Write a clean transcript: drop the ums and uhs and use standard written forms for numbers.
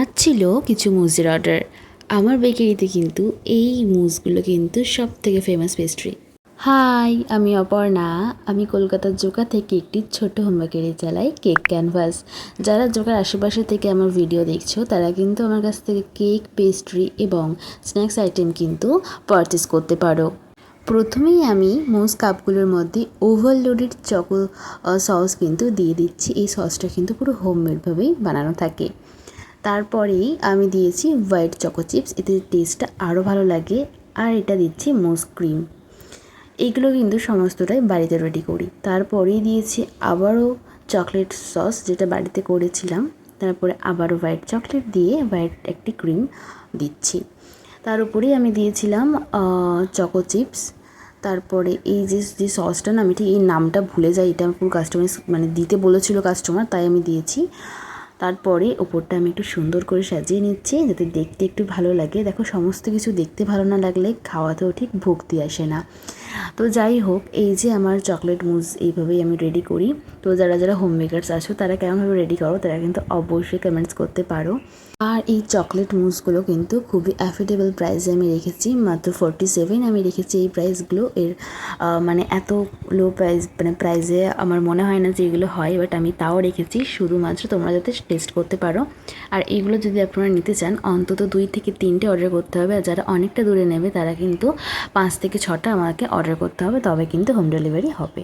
আজ ছিল কিছু মুজের অর্ডার। আমার বেকারিতে কিন্তু এই মুজগুলো কিন্তু সব থেকে ফেমাস পেস্ট্রি। হাই, আমি অপর্ণা। আমি কলকাতার জোকা থেকে একটি ছোট হোম বেকারি চালাই, কেক ক্যানভাস। যারা জোকার আশেপাশে থেকে আমার ভিডিও দেখছো তারা কিন্তু আমার কাছ থেকে কেক, পেস্ট্রি এবং স্ন্যাক্স আইটেম কিন্তু পারচেস করতে পারো। প্রথমেই আমি মুজ কাপগুলোর মধ্যে ওভারলোডেড চকো সস কিন্তু দিয়ে দিচ্ছি। এই সসটা কিন্তু পুরো হোমমেডভাবেই বানানো থাকে। তারপরেই আমি দিয়েছি হোয়াইট চকো চিপস, এতে টেস্টটা আরও ভালো লাগে। আর এটা দিচ্ছি মুজ ক্রিম। এইগুলো কিন্তু সমস্তটাই বাড়িতে রেডি করি। তারপরেই দিয়েছি আবারও চকলেট সস, যেটা বাড়িতে করেছিলাম। তারপরে আবারও হোয়াইট চকলেট দিয়ে হোয়াইট একটি ক্রিম দিচ্ছি। তার উপরেই আমি দিয়েছিলাম চকো চিপস। তারপরে এই যে সসটা না, আমি ঠিক এই নামটা ভুলে যাই, এটা পুরো কাস্টমার মানে দিতে বলেছিল কাস্টমার, তাই আমি দিয়েছি। তারপরে ওপরটা আমি একটু সুন্দর করে সাজিয়ে নিচ্ছি যাতে দেখতে একটু ভালো লাগে। দেখো, সমস্ত কিছু দেখতে ভালো না লাগলে খাওয়াতেও ঠিক ভক্তি আসে না। তো যাই হোক, এই যে আমার চকলেট মুজ এইভাবেই আমি রেডি করি। তো যারা যারা হোম মেকার্স আছো তারা কেমনভাবে রেডি করো তারা কিন্তু অবশ্যই কমেন্টস করতে পারো। আর এই চকলেট মুজগুলো কিন্তু খুবই অ্যাফোর্ডেবল প্রাইসে আমি রেখেছি, মাত্র 47 আমি রেখেছি এই প্রাইসগুলো। এর মানে এত লো প্রাইস, মানে প্রাইসে আমার মনে হয় না যে এগুলো হয়, বাট আমি তাও রেখেছি শুধুমাত্র তোমরা যাতে টেস্ট করতে পারো। আর এইগুলো যদি আপনারা নিতে চান অন্তত 2 থেকে 3টে অর্ডার করতে হবে। আর যারা অনেকটা দূরে নেবে তারা কিন্তু 5 থেকে 6টা আমাকে অর্ডার করতে হবে, তবে কিন্তু হোম ডেলিভারি হবে।